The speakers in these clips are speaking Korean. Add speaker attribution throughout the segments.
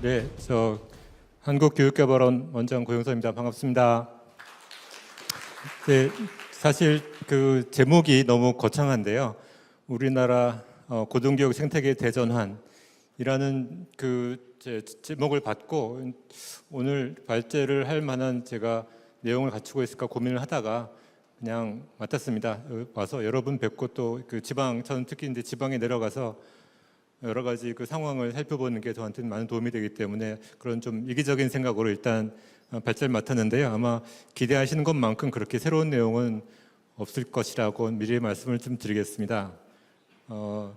Speaker 1: 네, 저 한국교육개발원 원장 고영서입니다. 반갑습니다. 네, 사실 그 제목이 너무 거창한데요. 우리나라 고등교육 생태계 대전환이라는 그 제목을 받고 오늘 발제를 할 만한 제가 내용을 갖추고 있을까 고민을 하다가 그냥 맡았습니다. 와서 여러분 뵙고 또 그 지방, 저는 특히 이제 지방에 내려가서 여러 가지 그 상황을 살펴보는 게 저한테는 많은 도움이 되기 때문에 그런 좀 이기적인 생각으로 일단 발제를 맡았는데요. 아마 기대하시는 것만큼 그렇게 새로운 내용은 없을 것이라고 미리 말씀을 좀 드리겠습니다. 뭐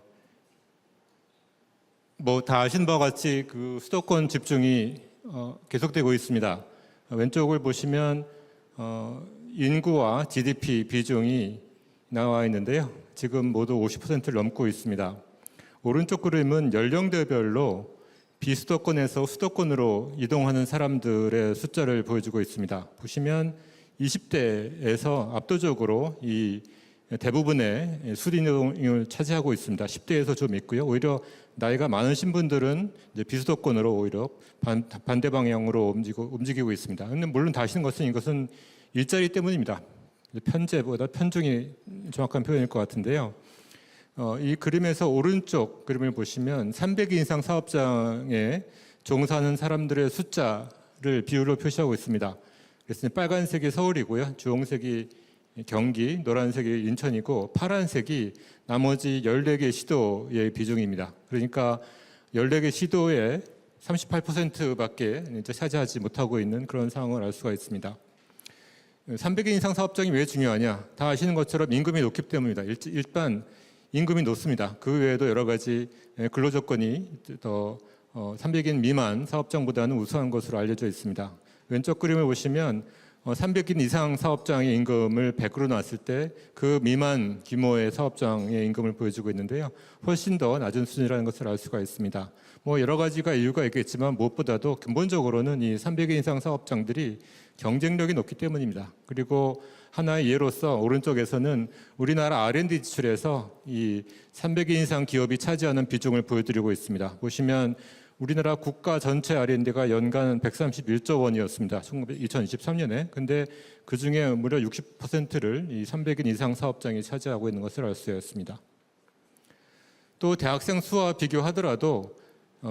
Speaker 1: 다 아시는 바와 같이 그 수도권 집중이 계속되고 있습니다. 왼쪽을 보시면 인구와 GDP 비중이 나와 있는데요. 지금 모두 50%를 넘고 있습니다. 오른쪽 그림은 연령대별로 비수도권에서 수도권으로 이동하는 사람들의 숫자를 보여주고 있습니다. 보시면 20대에서 압도적으로 이 대부분의 수도이동을 차지하고 있습니다. 10대에서 좀 있고요. 오히려 나이가 많으신 분들은 이제 비수도권으로 오히려 반대 방향으로 움직이고 있습니다. 근데 물론 다 아시는 것은 이것은 일자리 때문입니다. 편제보다 편중이 정확한 표현일 것 같은데요. 이 그림에서 오른쪽 그림을 보시면 300인 이상 사업장에 종사하는 사람들의 숫자를 비율로 표시하고 있습니다. 그래서 빨간색이 서울이고요. 주홍색이 경기, 노란색이 인천이고 파란색이 나머지 14개 시도의 비중입니다. 그러니까 14개 시도의 38%밖에 차지하지 못하고 있는 그런 상황을 알 수가 있습니다. 300인 이상 사업장이 왜 중요하냐? 다 아시는 것처럼 임금이 높기 때문입니다. 일단 임금이 높습니다. 그 외에도 여러 가지 근로 조건이 더 300인 미만 사업장보다는 우수한 것으로 알려져 있습니다. 왼쪽 그림을 보시면 300인 이상 사업장의 임금을 100으로 놨을 때 그 미만 규모의 사업장의 임금을 보여주고 있는데요. 훨씬 더 낮은 수준이라는 것을 알 수가 있습니다. 뭐 여러 가지가 이유가 있겠지만 무엇보다도 근본적으로는 이 300인 이상 사업장들이 경쟁력이 높기 때문입니다. 그리고 하나의 예로서 오른쪽에서는 우리나라 R&D 지출에서 이 300인 이상 기업이 차지하는 비중을 보여드리고 있습니다. 보시면 우리나라 국가 전체 R&D가 연간 131조 원이었습니다. 2023년에. 근데 그중에 무려 60%를 이 300인 이상 사업장이 차지하고 있는 것을 알 수 있습니다. 또 대학생 수와 비교하더라도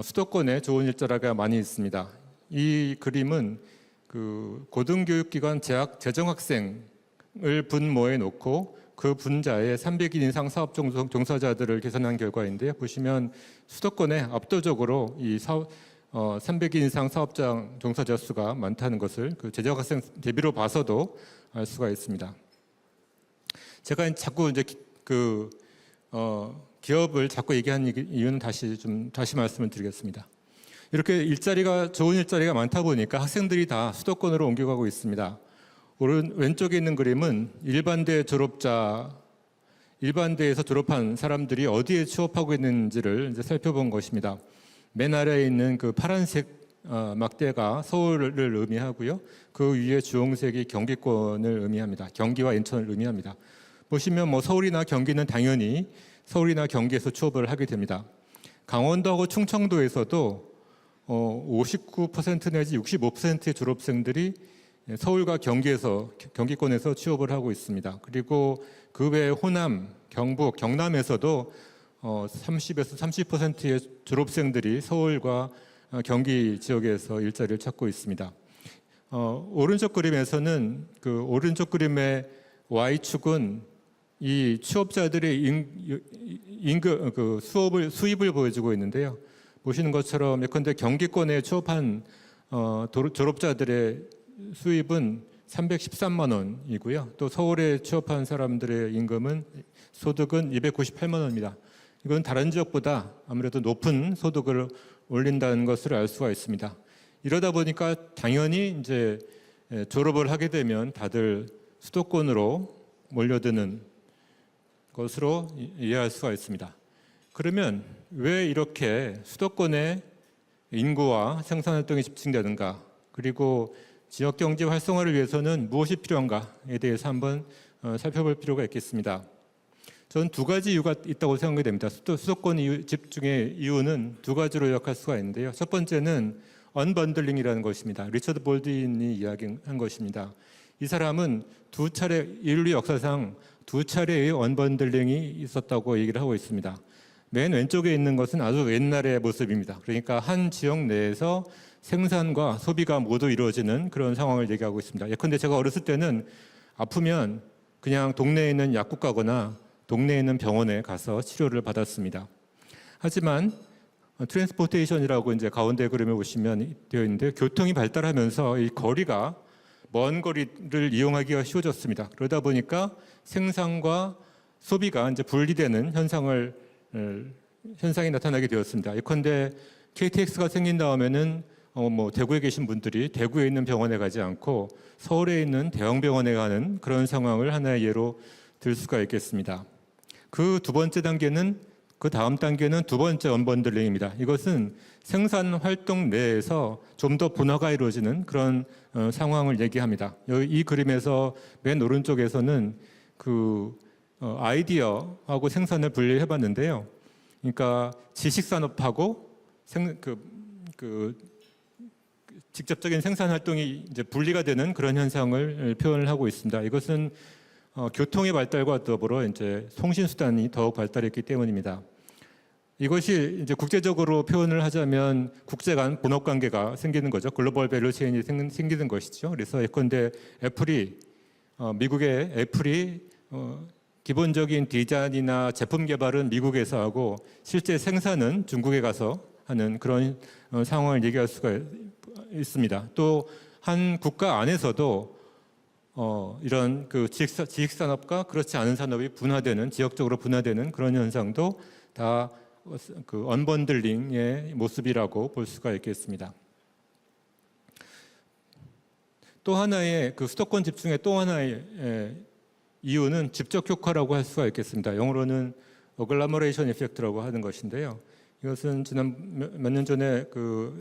Speaker 1: 수도권에 좋은 일자리가 많이 있습니다. 이 그림은 그 고등교육기관 재학 재정학생을 분모해 놓고 그 분자의 300인 이상 사업 종사자들을 계산한 결과인데요. 보시면 수도권에 압도적으로 이 300인 이상 사업장 종사자 수가 많다는 것을 그 재정학생 대비로 봐서도 알 수가 있습니다. 제가 자꾸 이제 기업을 자꾸 얘기하는 이유는 다시 말씀을 드리겠습니다. 이렇게 좋은 일자리가 많다 보니까 학생들이 다 수도권으로 옮겨가고 있습니다. 왼쪽에 있는 그림은 일반대에서 졸업한 사람들이 어디에 취업하고 있는지를 이제 살펴본 것입니다. 맨 아래에 있는 그 파란색 막대가 서울을 의미하고요. 그 위에 주홍색이 경기권을 의미합니다. 경기와 인천을 의미합니다. 보시면 뭐 서울이나 경기는 당연히 서울이나 경기에서 취업을 하게 됩니다. 강원도하고 충청도에서도 59% 내지 65%의 졸업생들이 서울과 경기권에서 취업을 하고 있습니다. 그리고 그 외에 호남, 경북, 경남에서도 30에서 30%의 졸업생들이 서울과 경기 지역에서 일자리를 찾고 있습니다. 오른쪽 그림에서는 그 오른쪽 그림의 Y축은 이 취업자들의 수입을 보여주고 있는데요. 보시는 것처럼 예컨대 경기권에 취업한 졸업자들의 수입은 313만 원이고요. 또 서울에 취업한 사람들의 소득은 298만 원입니다. 이건 다른 지역보다 아무래도 높은 소득을 올린다는 것을 알 수가 있습니다. 이러다 보니까 당연히 이제 졸업을 하게 되면 다들 수도권으로 몰려드는 것으로 이해할 수가 있습니다. 그러면 왜 이렇게 수도권에 인구와 생산활동이 집중되는가? 그리고 지역경제 활성화를 위해서는 무엇이 필요한가에 대해서 한번 살펴볼 필요가 있겠습니다. 저는 두 가지 이유가 있다고 생각이 됩니다. 수도권 집중의 이유는 두 가지로 요약할 수가 있는데요. 첫 번째는 언번들링이라는 것입니다. 리처드 볼드윈이 이야기한 것입니다. 이 사람은 인류 역사상 두 차례의 언번들링이 있었다고 얘기를 하고 있습니다. 맨 왼쪽에 있는 것은 아주 옛날의 모습입니다. 그러니까 한 지역 내에서 생산과 소비가 모두 이루어지는 그런 상황을 얘기하고 있습니다. 예컨대 제가 어렸을 때는 아프면 그냥 동네에 있는 약국 가거나 동네에 있는 병원에 가서 치료를 받았습니다. 하지만 트랜스포테이션이라고 이제 가운데 그림에 보시면 되어 있는데, 교통이 발달하면서 이 거리가 먼 거리를 이용하기가 쉬워졌습니다. 그러다 보니까 생산과 소비가 이제 분리되는 현상이 나타나게 되었습니다. 예컨대 KTX가 생긴 다음에는 대구에 계신 분들이 대구에 있는 병원에 가지 않고 서울에 있는 대형 병원에 가는 그런 상황을 하나의 예로 들 수가 있겠습니다. 그 다음 단계는 두 번째 언번들링입니다. 이것은 생산 활동 내에서 좀 더 분화가 이루어지는 그런 상황을 얘기합니다. 이 그림에서 맨 오른쪽에서는 아이디어하고 생산을 분리해 봤는데요. 그러니까 지식산업하고 직접적인 생산 활동이 이제 분리가 되는 그런 현상을 표현을 하고 있습니다. 이것은 교통의 발달과 더불어 이제 통신 수단이 더욱 발달했기 때문입니다. 이것이 이제 국제적으로 표현을 하자면 국제 간 본업 관계가 생기는 거죠. 글로벌 밸류 체인이 생기는 것이죠. 그래서 예컨대 미국의 애플이 기본적인 디자인이나 제품 개발은 미국에서 하고 실제 생산은 중국에 가서 하는 그런 상황을 얘기할 수가 있습니다. 또 한 국가 안에서도 이런 지식산업과 그렇지 않은 산업이 지역적으로 분화되는 그런 현상도 다 언번들링의 모습이라고 볼 수가 있겠습니다. 또 하나의 수도권 집중의 또 하나의 이유는 직접 효과라고 할 수가 있겠습니다. 영어로는 어글라머레이션 이펙트라고 하는 것인데요. 이것은 지난 몇 년 전에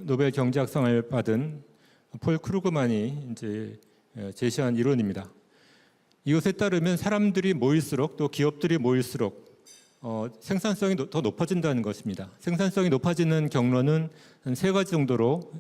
Speaker 1: 노벨 경제학상을 받은 폴 크루그만이 이제 제시한 이론입니다. 이것에 따르면 사람들이 모일수록 또 기업들이 모일수록 생산성이 더 높아진다는 것입니다. 생산성이 높아지는 경로는 한 세 가지 정도로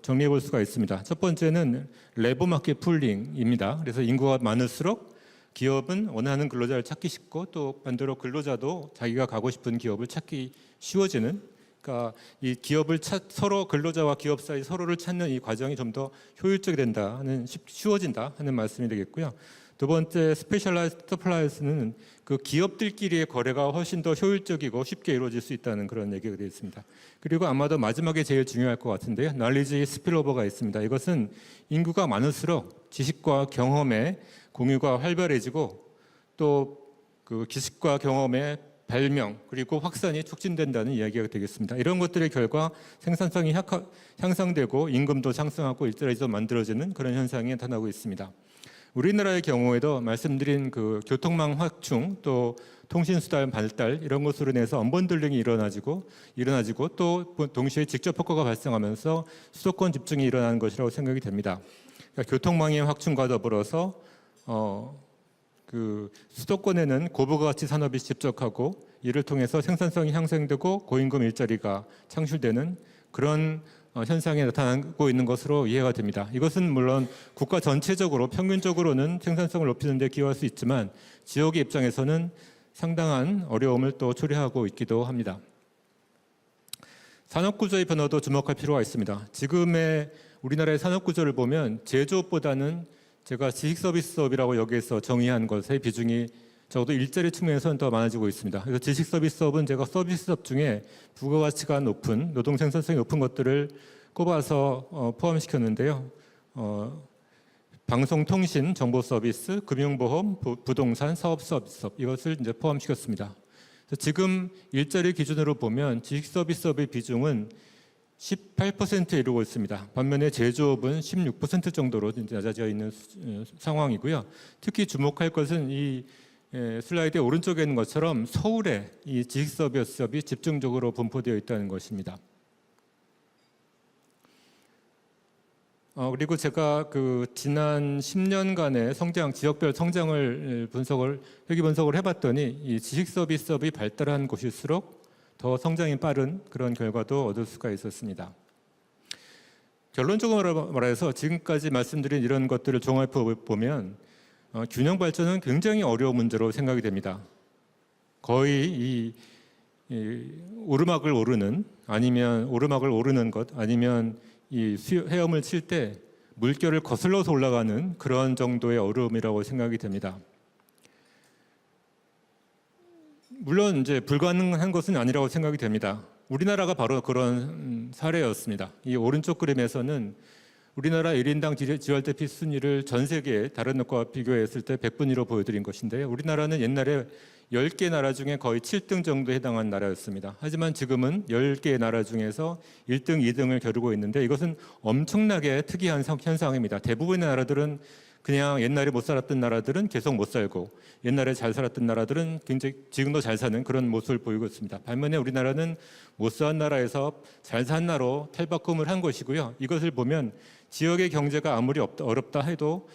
Speaker 1: 정리해 볼 수가 있습니다. 첫 번째는 레버 마켓 풀링입니다. 그래서 인구가 많을수록 기업은 원하는 근로자를 찾기 쉽고 또 반대로 근로자도 자기가 가고 싶은 기업을 찾기 쉬워지는, 그러니까 이 기업을 서로 근로자와 기업 사이 서로를 찾는 이 과정이 좀 더 효율적이 된다 하는, 쉬워진다 하는 말씀이 되겠고요. 두 번째 스페셜라이즈드 서플라이즈는 기업들끼리의 거래가 훨씬 더 효율적이고 쉽게 이루어질 수 있다는 그런 얘기가 되어 있습니다. 그리고 아마도 마지막에 제일 중요할 것 같은데요. knowledge spillover가 있습니다. 이것은 인구가 많을수록 지식과 경험의 공유가 활발해지고 또 지식과 경험의 발명 그리고 확산이 촉진된다는 이야기가 되겠습니다. 이런 것들의 결과 생산성이 향상되고 임금도 상승하고 일자리도 만들어지는 그런 현상이 나타나고 있습니다. 우리나라의 경우에도 말씀드린 교통망 확충 또 통신수단 발달 이런 것으로 인해서 언번들링이 일어나지고 또 동시에 직접 효과가 발생하면서 수도권 집중이 일어나는 것이라고 생각이 됩니다. 그러니까 교통망의 확충과 더불어서 수도권에는 고부가치 산업이 집적하고 이를 통해서 생산성이 향상되고 고임금 일자리가 창출되는 그런 현상이 나타나고 있는 것으로 이해가 됩니다. 이것은 물론 국가 전체적으로 평균적으로는 생산성을 높이는 데 기여할 수 있지만 지역의 입장에서는 상당한 어려움을 또 초래하고 있기도 합니다. 산업구조의 변화도 주목할 필요가 있습니다. 지금의 우리나라의 산업구조를 보면 제조업보다는 제가 지식서비스업이라고 여기에서 정의한 것의 비중이 적어도 일자리 측면에서는 더 많아지고 있습니다. 그래서 지식서비스업은 제가 서비스업 중에 부가가치가 높은 노동 생산성이 높은 것들을 꼽아서 포함시켰는데요. 방송통신, 정보서비스, 금융보험, 부동산, 사업서비스업 이것을 이제 포함시켰습니다. 지금 일자리 기준으로 보면 지식서비스업의 비중은 18%에 이르고 있습니다. 반면에 제조업은 16% 정도로 낮아져 있는 상황이고요. 특히 주목할 것은 이 슬라이드의 오른쪽에 있는 것처럼 서울에 이 지식서비스업이 집중적으로 분포되어 있다는 것입니다. 그리고 제가 그 지난 10년간의 성장, 지역별 성장을 회귀 분석을 해봤더니 이 지식 서비스업이 발달한 곳일수록 더 성장이 빠른 그런 결과도 얻을 수가 있었습니다. 결론적으로 말해서 지금까지 말씀드린 이런 것들을 종합해 보면 균형 발전은 굉장히 어려운 문제로 생각이 됩니다. 거의 이 오르막을 오르는 것 아니면 이 헤엄을 칠 때 물결을 거슬러서 올라가는 그런 정도의 어려움이라고 생각이 됩니다. 물론 이제 불가능한 것은 아니라고 생각이 됩니다. 우리나라가 바로 그런 사례였습니다. 이 오른쪽 그림에서는 우리나라 1인당 GRDP 순위를 전 세계의 다른 나라와 비교했을 때 100분위로 보여드린 것인데요. 우리나라는 옛날에 10개 나라 중에 거의 7등 정도에 해당한 나라였습니다. 하지만 지금은 10개의 나라 중에서 1등, 2등을 겨루고 있는데 이것은 엄청나게 특이한 현상입니다. 대부분의 나라들은 그냥 옛날에 못 살았던 나라들은 계속 못 살고 옛날에 잘 살았던 나라들은 굉장히 지금도 잘 사는 그런 모습을 보이고 있습니다. 반면에 우리나라는 못 산 나라에서 잘 산 나라로 탈바꿈을 한 것이고요. 이것을 보면 지역의 경제가 아무리 어렵다 해도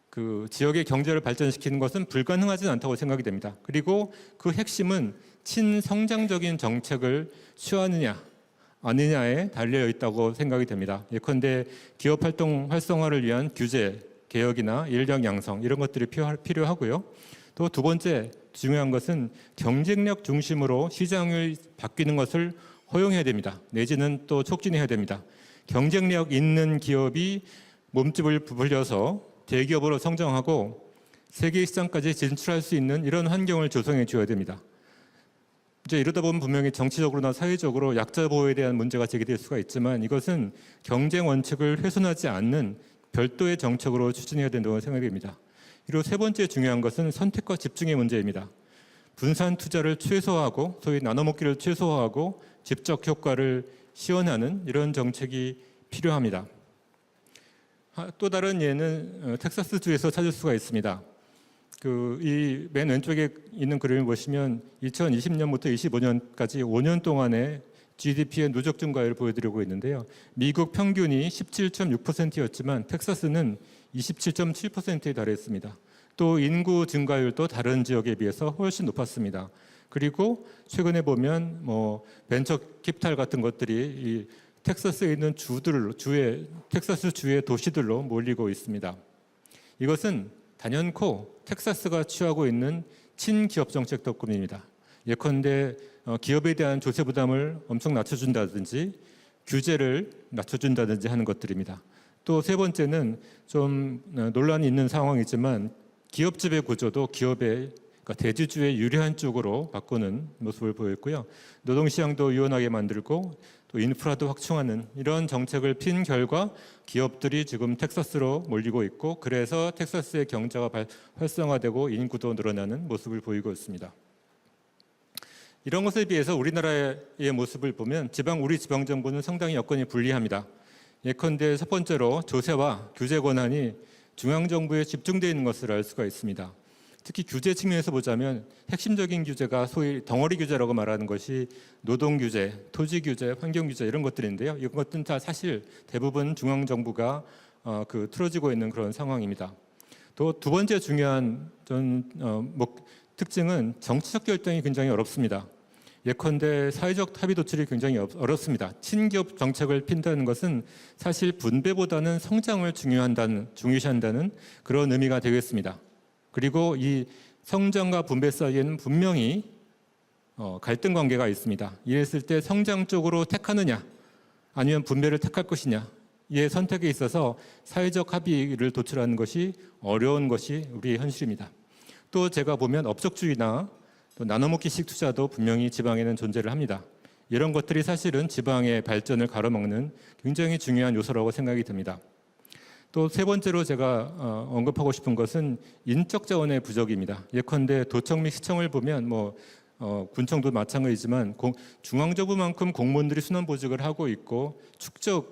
Speaker 1: 그 지역의 경제를 발전시키는 것은 불가능하지는 않다고 생각이 됩니다. 그리고 그 핵심은 친성장적인 정책을 취하느냐 아니냐에 달려 있다고 생각이 됩니다. 예컨대 기업 활동 활성화를 위한 규제, 개혁이나 인력 양성 이런 것들이 필요하고요. 또 두 번째 중요한 것은 경쟁력 중심으로 시장을 바뀌는 것을 허용해야 됩니다. 내지는 또 촉진해야 됩니다. 경쟁력 있는 기업이 몸집을 불려서 대기업으로 성장하고 세계 시장까지 진출할 수 있는 이런 환경을 조성해 줘야 됩니다. 이제 이러다 보면 분명히 정치적으로나 사회적으로 약자 보호에 대한 문제가 제기될 수가 있지만 이것은 경쟁 원칙을 훼손하지 않는 별도의 정책으로 추진해야 된다고 생각됩니다. 그리고 세 번째 중요한 것은 선택과 집중의 문제입니다. 분산 투자를 최소화하고 소위 나눠먹기를 최소화하고 직접 효과를 시원하는 이런 정책이 필요합니다. 또 다른 예는 텍사스주에서 찾을 수가 있습니다. 이 맨 왼쪽에 있는 그림을 보시면 2020년부터 25년까지 5년 동안의 GDP의 누적 증가율을 보여드리고 있는데요. 미국 평균이 17.6%였지만 텍사스는 27.7%에 달했습니다. 또 인구 증가율도 다른 지역에 비해서 훨씬 높았습니다. 그리고 최근에 보면 벤처 캐피탈 같은 것들이 이 텍사스에 있는 텍사스 주의 도시들로 몰리고 있습니다. 이것은 단연코 텍사스가 취하고 있는 친기업 정책 덕분입니다. 예컨대 기업에 대한 조세 부담을 엄청 낮춰준다든지 규제를 낮춰준다든지 하는 것들입니다. 또 세 번째는 좀 논란이 있는 상황이지만 기업 지배 구조도 그러니까 대주주의 유리한 쪽으로 바꾸는 모습을 보였고요. 노동시장도 유연하게 만들고 또 인프라도 확충하는 이런 정책을 핀 결과 기업들이 지금 텍사스로 몰리고 있고 그래서 텍사스의 경제가 활성화되고 인구도 늘어나는 모습을 보이고 있습니다. 이런 것에 비해서 우리나라의 모습을 보면 우리 지방정부는 상당히 여건이 불리합니다. 예컨대 첫 번째로 조세와 규제 권한이 중앙정부에 집중되어 있는 것을 알 수가 있습니다. 특히 규제 측면에서 보자면 핵심적인 규제가 소위 덩어리 규제라고 말하는 것이 노동 규제, 토지 규제, 환경 규제 이런 것들인데요. 이런 것들은 다 사실 대부분 중앙정부가 틀어지고 있는 그런 상황입니다. 또 두 번째 중요한 특징은 정치적 결정이 굉장히 어렵습니다. 예컨대 사회적 합의 도출이 굉장히 어렵습니다. 친기업 정책을 핀다는 것은 사실 분배보다는 성장을 중요시한다는 그런 의미가 되겠습니다. 그리고 이 성장과 분배 사이에는 분명히 갈등 관계가 있습니다. 이랬을 때 성장 쪽으로 택하느냐 아니면 분배를 택할 것이냐 이의 선택에 있어서 사회적 합의를 도출하는 것이 어려운 것이 우리의 현실입니다. 또 제가 보면 업적주의나 또 나눠먹기식 투자도 분명히 지방에는 존재를 합니다. 이런 것들이 사실은 지방의 발전을 가로막는 굉장히 중요한 요소라고 생각이 듭니다. 또 세 번째로 제가 언급하고 싶은 것은 인적 자원의 부족입니다. 예컨대 도청 및 시청을 보면 군청도 마찬가지지만 중앙정부만큼 공무원들이 순환보직을 하고 있고 축적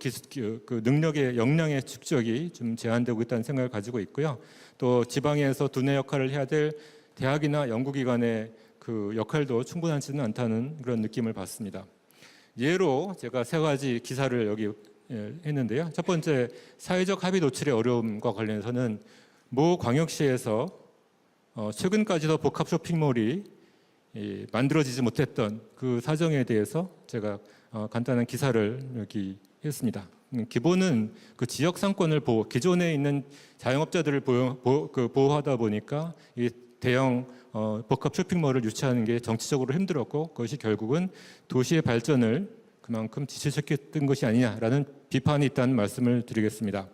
Speaker 1: 능력의 역량의 축적이 좀 제한되고 있다는 생각을 가지고 있고요. 또 지방에서 두뇌 역할을 해야 될 대학이나 연구기관의 그 역할도 충분하지는 않다는 그런 느낌을 받습니다. 예로 제가 세 가지 기사를 여기 했는데요. 첫 번째, 사회적 합의 노출의 어려움과 관련해서는 모 광역시에서 최근까지도 복합 쇼핑몰이 만들어지지 못했던 그 사정에 대해서 제가 간단한 기사를 여기 했습니다. 기본은 그 지역 상권을 기존에 있는 자영업자들을 보호하다 보니까 이 대형 복합 쇼핑몰을 유치하는 게 정치적으로 힘들었고, 그것이 결국은 도시의 발전을 그만큼 지체시켰던 것이 아니냐라는 비판이 있다는 말씀을 드리겠습니다.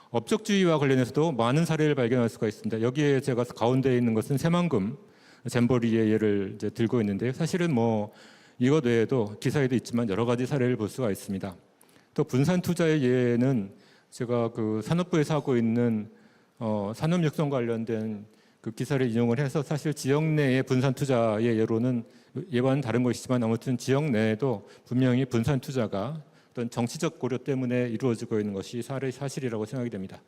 Speaker 1: 업적주의와 관련해서도 많은 사례를 발견할 수가 있습니다. 여기에 제가 가운데에 있는 것은 새만금 잼버리의 예를 이제 들고 있는데요. 사실은 뭐 이것 외에도 기사에도 있지만 여러 가지 사례를 볼 수가 있습니다. 또 분산 투자의 예는 제가 그 산업부에서 하고 있는 산업 육성 관련된 그 기사를 인용을 해서, 사실 지역 내의 분산 투자의 예로는 예와는 다른 것이지만 아무튼 지역 내에도 분명히 분산 투자가 어떤 정치적 고려 때문에 이루어지고 있는 것이 사실이라고 생각이 됩니다.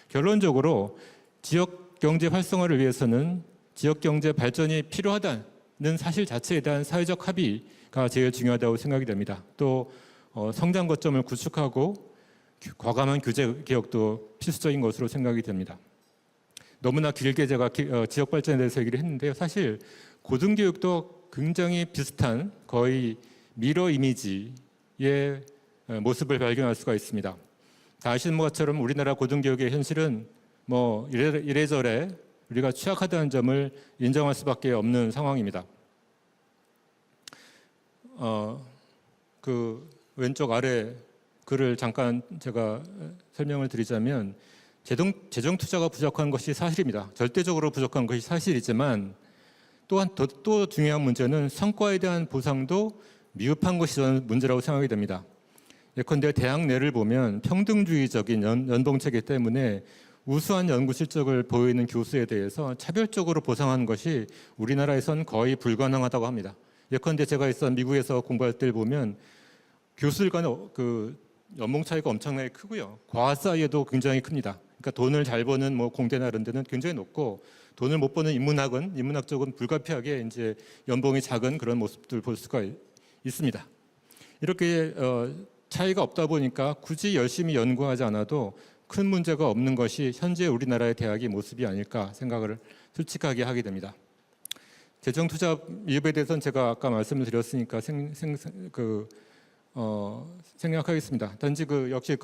Speaker 1: 결론적으로 지역 경제 활성화를 위해서는 지역 경제 발전이 필요하다는 사실 자체에 대한 사회적 합의가 제일 중요하다고 생각이 됩니다. 또 성장 거점을 구축하고 과감한 규제 개혁도 필수적인 것으로 생각이 됩니다. 너무나 길게 제가 지역 발전에 대해서 얘기를 했는데요. 사실 고등교육도 굉장히 비슷한 거의 미러 이미지의 모습을 발견할 수가 있습니다. 다 아시는 것처럼 우리나라 고등교육의 현실은 뭐 이래저래 우리가 취약하다는 점을 인정할 수밖에 없는 상황입니다. 그 왼쪽 아래 글을 잠깐 제가 설명을 드리자면, 재정 투자가 부족한 것이 사실입니다. 절대적으로 부족한 것이 사실이지만, 또한 또 중요한 문제는 성과에 대한 보상도 미흡한 것이 저는 문제라고 생각이 됩니다. 예컨대 대학 내를 보면 평등주의적인 연봉체계 때문에 우수한 연구 실적을 보이는 교수에 대해서 차별적으로 보상하는 것이 우리나라에선 거의 불가능하다고 합니다. 예컨대 제가 있던 미국에서 공부할 때를 보면 교수들 간의 그 연봉 차이가 엄청나게 크고요. 과학 사이에도 굉장히 큽니다. 그러니까 돈을 잘 버는 뭐 공대나 이런 데는 굉장히 높고, 돈을 못 버는 인문학 쪽은 불가피하게 이제 연봉이 작은 그런 모습들 볼 수가 있습니다. 이렇게 차이가 없다 보니까 굳이 열심히 연구하지 않아도 큰 문제가 없는 것이 현재 우리나라의 대학의 모습이 아닐까 생각을 솔직하게 하게 됩니다. 재정 투자 미흡에 대해서는 제가 아까 말씀을 드렸으니까 생략하겠습니다. 단지 역시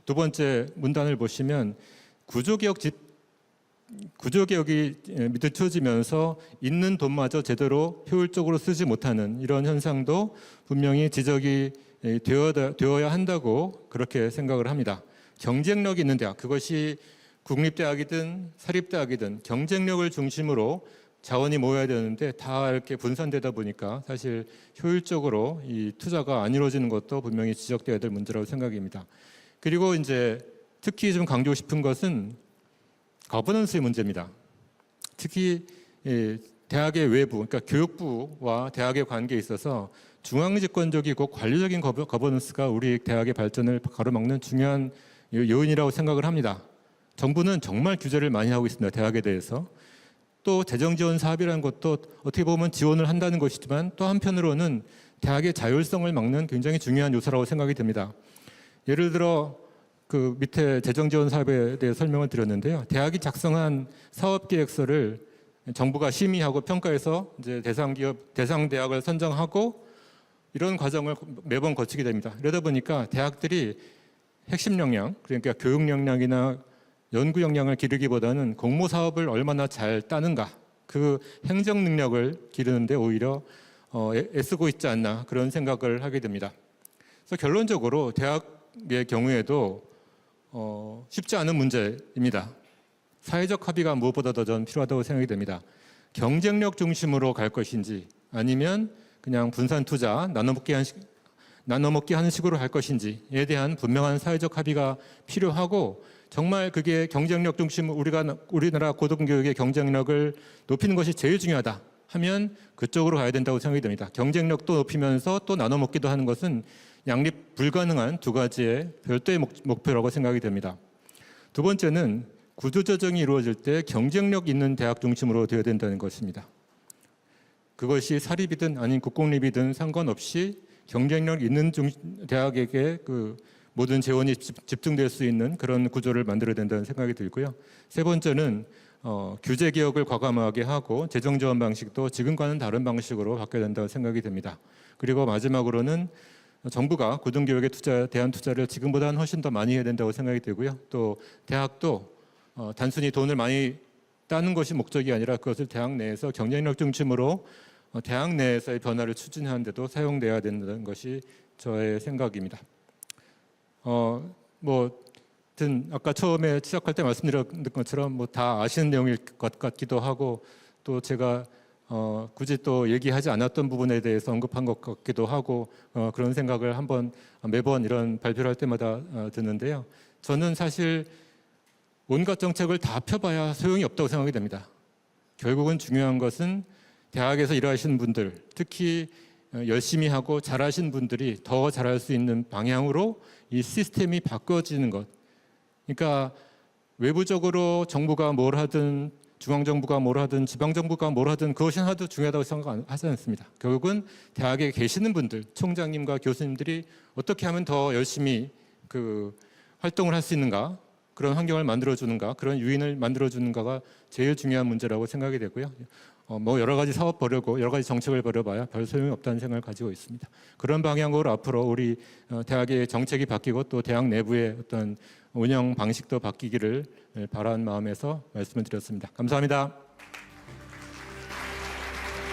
Speaker 1: 두 번째 문단을 보시면 구조개혁이 늦춰지면서 있는 돈마저 제대로 효율적으로 쓰지 못하는 이런 현상도 분명히 지적이 되어야 한다고 그렇게 생각을 합니다. 경쟁력이 있는 대학, 그것이 국립대학이든 사립대학이든 경쟁력을 중심으로 자원이 모여야 되는데 다 이렇게 분산되다 보니까 사실 효율적으로 이 투자가 안 이루어지는 것도 분명히 지적되어야 될 문제라고 생각입니다. 그리고 이제 특히 좀 강조하고 싶은 것은 거버넌스의 문제입니다. 특히 대학의 외부, 그러니까 교육부와 대학의 관계에 있어서 중앙집권적이고 관리적인 거버넌스가 우리 대학의 발전을 가로막는 중요한 요인이라고 생각을 합니다. 정부는 정말 규제를 많이 하고 있습니다. 대학에 대해서. 또 재정 지원 사업이라는 것도 어떻게 보면 지원을 한다는 것이지만, 또 한편으로는 대학의 자율성을 막는 굉장히 중요한 요소라고 생각이 됩니다. 예를 들어 그 밑에 재정 지원 사업에 대해 설명을 드렸는데요. 대학이 작성한 사업 계획서를 정부가 심의하고 평가해서 이제 대상 대학을 선정하고 이런 과정을 매번 거치게 됩니다. 이러다 보니까 대학들이 핵심 역량, 그러니까 교육 역량이나 연구 역량을 기르기보다는 공모 사업을 얼마나 잘 따는가, 그 행정 능력을 기르는데 오히려 애쓰고 있지 않나 그런 생각을 하게 됩니다. 그래서 결론적으로 대학의 경우에도 쉽지 않은 문제입니다. 사회적 합의가 무엇보다도 전 필요하다고 생각이 됩니다. 경쟁력 중심으로 갈 것인지 아니면 그냥 분산 투자, 나눠먹기 하는 식으로 할 것인지에 대한 분명한 사회적 합의가 필요하고, 정말 그게 경쟁력 중심, 우리나라 고등교육의 경쟁력을 높이는 것이 제일 중요하다 하면 그쪽으로 가야 된다고 생각이 됩니다. 경쟁력도 높이면서 또 나눠먹기도 하는 것은 양립 불가능한 두 가지의 별도의 목표라고 생각이 됩니다. 두 번째는 구조조정이 이루어질 때 경쟁력 있는 대학 중심으로 되어야 된다는 것입니다. 그것이 사립이든 아닌 국공립이든 상관없이 경쟁력 있는 대학에게 그 모든 재원이 집중될 수 있는 그런 구조를 만들어야 된다는 생각이 들고요. 세 번째는 규제 개혁을 과감하게 하고 재정 지원 방식도 지금과는 다른 방식으로 바뀌어야 된다고 생각이 됩니다. 그리고 마지막으로는 정부가 고등교육에 대한 투자를 지금보다는 훨씬 더 많이 해야 된다고 생각이 들고요. 또 대학도 단순히 돈을 많이 따는 것이 목적이 아니라 그것을 대학 내에서 경쟁력 중심으로 대학 내에서의 변화를 추진하는 데도 사용돼야 된다는 것이 저의 생각입니다. 아까 처음에 시작할 때 말씀드린 것처럼 다 아시는 내용일 것 같기도 하고 또 제가 굳이 또 얘기하지 않았던 부분에 대해서 언급한 것 같기도 하고 그런 생각을 매번 이런 발표를 할 때마다 드는데요. 저는 사실 온갖 정책을 다 펴봐야 소용이 없다고 생각이 됩니다. 결국은 중요한 것은 대학에서 일하시는 분들, 특히 열심히 하고 잘하신 분들이 더 잘할 수 있는 방향으로 이 시스템이 바꿔지는 것. 그러니까 외부적으로 정부가 뭘 하든 중앙정부가 뭘 하든 지방정부가 뭘 하든 그것이 하나도 중요하다고 생각하지 않습니다. 결국은 대학에 계시는 분들, 총장님과 교수님들이 어떻게 하면 더 열심히 활동을 할 수 있는가, 그런 환경을 만들어주는가, 그런 유인을 만들어주는가가 제일 중요한 문제라고 생각이 되고요. 여러 가지 사업 벌이고 여러 가지 정책을 벌여봐야 별 소용이 없다는 생각을 가지고 있습니다. 그런 방향으로 앞으로 우리 대학의 정책이 바뀌고 또 대학 내부의 어떤 운영 방식도 바뀌기를 바라는 마음에서 말씀을 드렸습니다. 감사합니다.